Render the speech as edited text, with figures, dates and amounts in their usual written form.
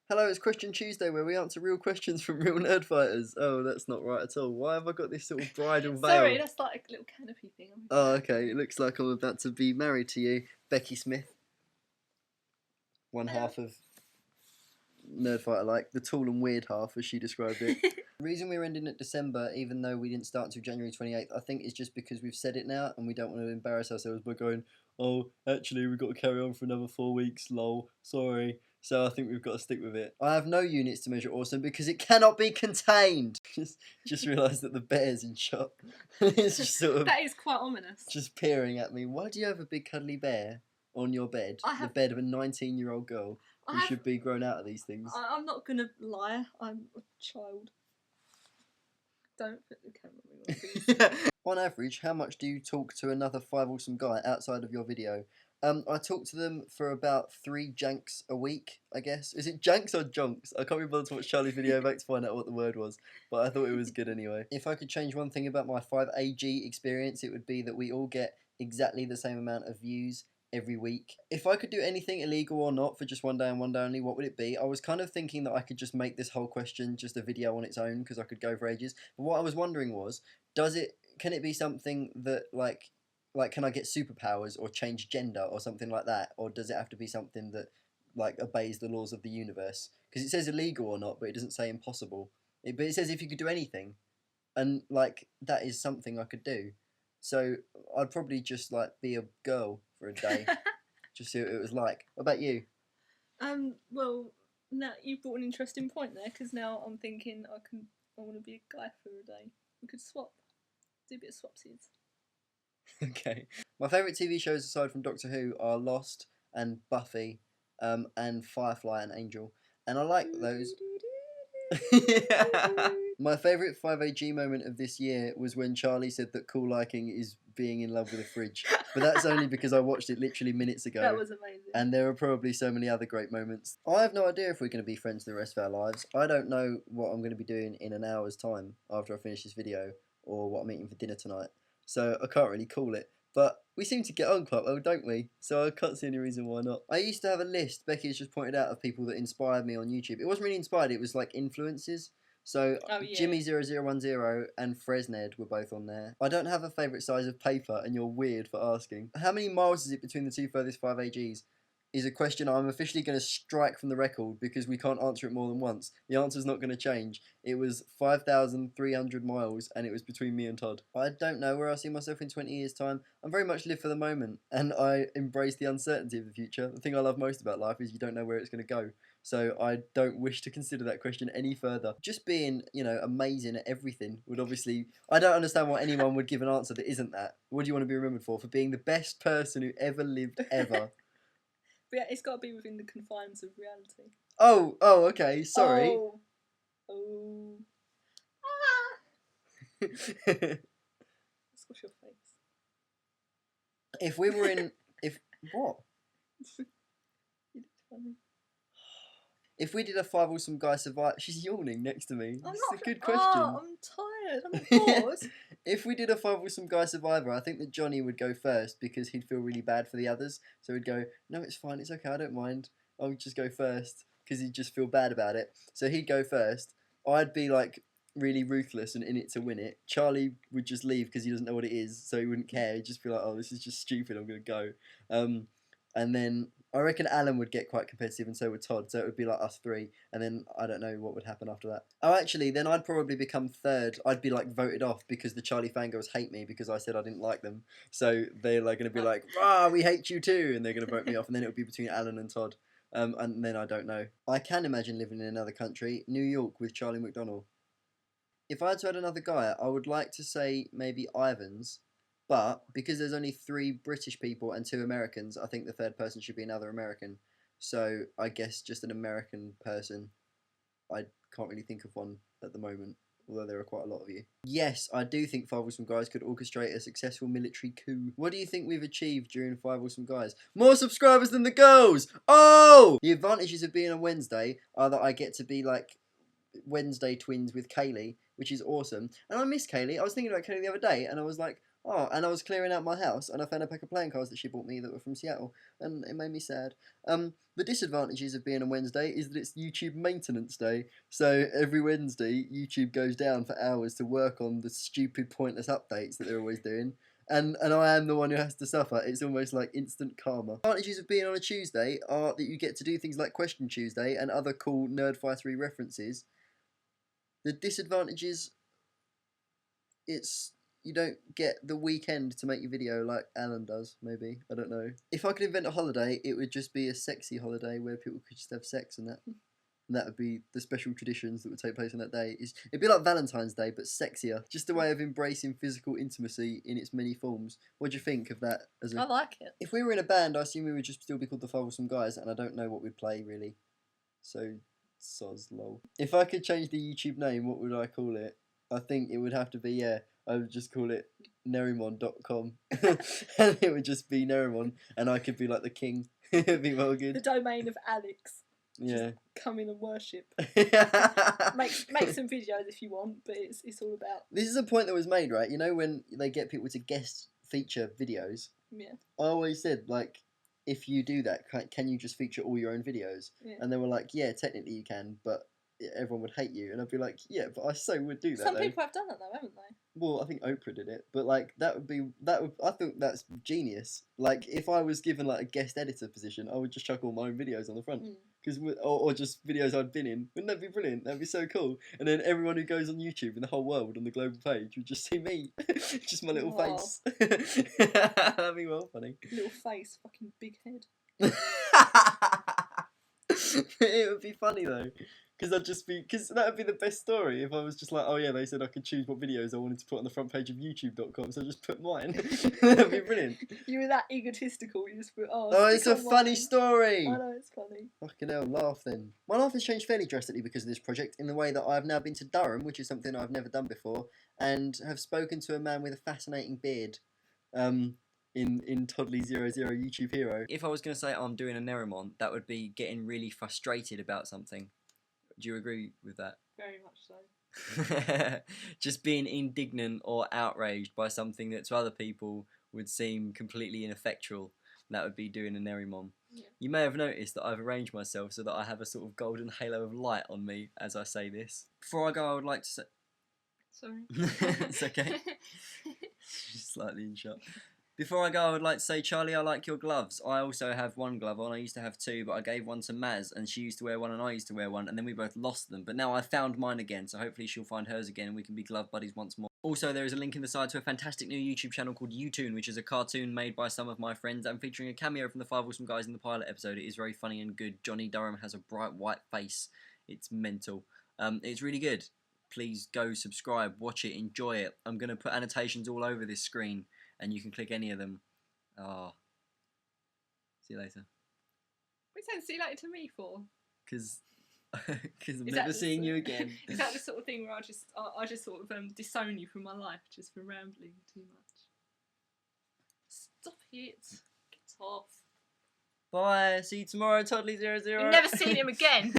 Hello, it's Question Tuesday where we answer real questions from real nerd fighters. Oh, that's not right at all. Why have I got this sort of bridal veil? Sorry, that's like a little canopy thing. Oh, okay. It looks like I'm about to be married to you, Becky Smith. One half of nerdfighterlike, the tall and weird half, as she described it. The reason we're ending at December, even though we didn't start until January 28th, I think is just because we've said it now and we don't want to embarrass ourselves by going, oh, actually, we've got to carry on for another 4 weeks, lol, sorry. So I think we've got to stick with it. I have no units to measure awesome because it cannot be contained. Just realised that the bear's in shot. It's just sort of that is quite ominous. just peering at me. Why do you have a big cuddly bear on your bed? The bed of a 19-year-old girl who should be grown out of these things. I'm not going to lie. I'm a child. Don't put the camera on me, please. On average, how much do you talk to another Five Awesome Guy outside of your video? I talk to them for about 3 janks a week, I guess. Is it janks or jonks? I can't remember to watch Charlie's video back to find out what the word was, but I thought it was good anyway. If I could change one thing about my 5AG experience, it would be that we all get exactly the same amount of views every week. If I could do anything illegal or not for just one day and one day only, what would it be? I was kind of thinking that I could just make this whole question just a video on its own because I could go for ages. But what I was wondering was, can it be something that like can I get superpowers or change gender or something like that, or does it have to be something that like obeys the laws of the universe? Because it says illegal or not, but it doesn't say impossible. But it says if you could do anything, and like that is something I could do. So I'd probably just like be a girl for a day, just see what it was like. What about you? Well, now you've brought an interesting point there, because now I'm thinking I want to be a guy for a day. We could swap, do a bit of swapsies. Okay. My favourite TV shows aside from Doctor Who are Lost and Buffy, and Firefly and Angel, and I like those. My favourite 5AG moment of this year was when Charlie said that cool liking is being in love with a fridge. But that's only because I watched it literally minutes ago. That was amazing. And there are probably so many other great moments. I have no idea if we're going to be friends the rest of our lives. I don't know what I'm going to be doing in an hour's time after I finish this video, or what I'm eating for dinner tonight. So I can't really call it. But we seem to get on quite well, don't we? So I can't see any reason why not. I used to have a list, Becky has just pointed out, of people that inspired me on YouTube. It wasn't really inspired, it was like influences. So Jimmy0010 and Fresned were both on there. I don't have a favourite size of paper, and you're weird for asking. How many miles is it between the two furthest 5AGs? Is a question I'm officially going to strike from the record because we can't answer it more than once. The answer's not going to change. It was 5,300 miles, and it was between me and Todd. I don't know where I see myself in 20 years' time. I'm very much live for the moment, and I embrace the uncertainty of the future. The thing I love most about life is you don't know where it's going to go. So I don't wish to consider that question any further. Just being, amazing at everything would obviously... I don't understand why anyone would give an answer that isn't that. What do you want to be remembered for? For being the best person who ever lived, ever. But yeah, it's got to be within the confines of reality. Oh, okay, sorry. Oh. Ah! Squish your face. If we were in... What? You look funny. If we did a Five Awesome Guys Survivor... She's yawning next to me. This is a good question. Oh, I'm tired. I'm bored. If we did a Five Awesome Guys Survivor, I think that Johnny would go first because he'd feel really bad for the others. So he'd go, no, it's fine, it's okay, I don't mind. I'll just go first because he'd just feel bad about it. So he'd go first. I'd be like really ruthless and in it to win it. Charlie would just leave because he doesn't know what it is, so he wouldn't care. He'd just be like, oh, this is just stupid, I'm going to go. And then I reckon Alan would get quite competitive, and so would Todd, so it would be like us 3, and then I don't know what would happen after that. Oh, actually, then I'd probably become third. I'd be like voted off because the Charlie fangirls hate me because I said I didn't like them. So they're like going to be like, "Ah, we hate you too," and they're going to vote me off, and then it would be between Alan and Todd. And then I don't know. I can imagine living in another country, New York with Charlie McDonnell. If I had to add another guy, I would like to say maybe Ivan's. But because there's only 3 British people and 2 Americans, I think the third person should be another American. So I guess just an American person. I can't really think of one at the moment, although there are quite a lot of you. Yes, I do think Five Awesome Guys could orchestrate a successful military coup. What do you think we've achieved during Five Awesome Guys? More subscribers than the girls! Oh! The advantages of being on Wednesday are that I get to be like Wednesday twins with Kaylee, which is awesome. And I miss Kaylee. I was thinking about Kaylee the other day, and I was like, Oh, and I was clearing out my house and I found a pack of playing cards that she bought me that were from Seattle, and it made me sad. The disadvantages of being on Wednesday is that it's YouTube maintenance day, so every Wednesday YouTube goes down for hours to work on the stupid, pointless updates that they're always doing. And I am the one who has to suffer. It's almost like instant karma. Advantages of being on a Tuesday are that you get to do things like Question Tuesday and other cool nerdfightery references. The disadvantages, it's you don't get the weekend to make your video like Alan does, maybe. I don't know. If I could invent a holiday, it would just be a sexy holiday where people could just have sex and that. And that would be the special traditions that would take place on that day. It'd be like Valentine's Day, but sexier. Just a way of embracing physical intimacy in its many forms. What do you think of that? I like it. If we were in a band, I assume we would just still be called the Five Awesome Guys, and I don't know what we'd play, really. So, soz lol. If I could change the YouTube name, what would I call it? I think it would have to be, I would just call it nerimon.com. And it would just be Nerimon, and I could be like the king. It'd be well good. The domain of Alex. Yeah. Just come in and worship. make some videos if you want, but it's all about. This is a point that was made, right? You know when they get people to guest feature videos? Yeah. I always said, like, if you do that, can you just feature all your own videos? Yeah. And they were like, yeah, technically you can, but everyone would hate you. And I'd be like, yeah, but I so would do that. Some people have done that though, haven't they? Well, I think Oprah did it, but like I think that's genius. Like if I was given like a guest editor position, I would just chuck all my own videos on the front, or just videos I'd been in. Wouldn't that be brilliant? That'd be so cool. And then everyone who goes on YouTube in the whole world on the global page would just see me, just my little face. That'd be well funny. Little face, fucking big head. It would be funny though. Because that would be the best story if I was just like, oh yeah, they said I could choose what videos I wanted to put on the front page of YouTube.com, so I just put mine. That'd be brilliant. You were that egotistical, you just put, it's a funny story. I know, it's funny. Fucking hell, laugh then. My life has changed fairly drastically because of this project, in the way that I've now been to Durham, which is something I've never done before, and have spoken to a man with a fascinating beard. In Toddly00 YouTube Hero. If I was going to say I'm doing a Nerimon, that would be getting really frustrated about something. Do you agree with that? Very much so. Just being indignant or outraged by something that to other people would seem completely ineffectual. That would be doing a Nerimon. Yeah. You may have noticed that I've arranged myself so that I have a sort of golden halo of light on me as I say this. Before I go, I would like to say... Sorry. It's okay. Just slightly in shot. Before I go, I would like to say, Charlie, I like your gloves. I also have one glove on. I used to have two, but I gave one to Maz, and she used to wear one, and I used to wear one, and then we both lost them. But now I've found mine again, so hopefully she'll find hers again, and we can be glove buddies once more. Also, there is a link in the side to a fantastic new YouTube channel called YouToon, which is a cartoon made by some of my friends, and featuring a cameo from the Five Awesome Guys in the pilot episode. It is very funny and good. Johnny Durham has a bright white face. It's mental. It's really good. Please go subscribe, watch it, enjoy it. I'm going to put annotations all over this screen, and you can click any of them. Oh. See you later. What are you saying see you later to me for? Because I'm never seeing you again. Is that the sort of thing where I just sort of disown you from my life just for rambling too much? Stop it. Get off. Bye. See you tomorrow, Toddly00. You've never seen him again.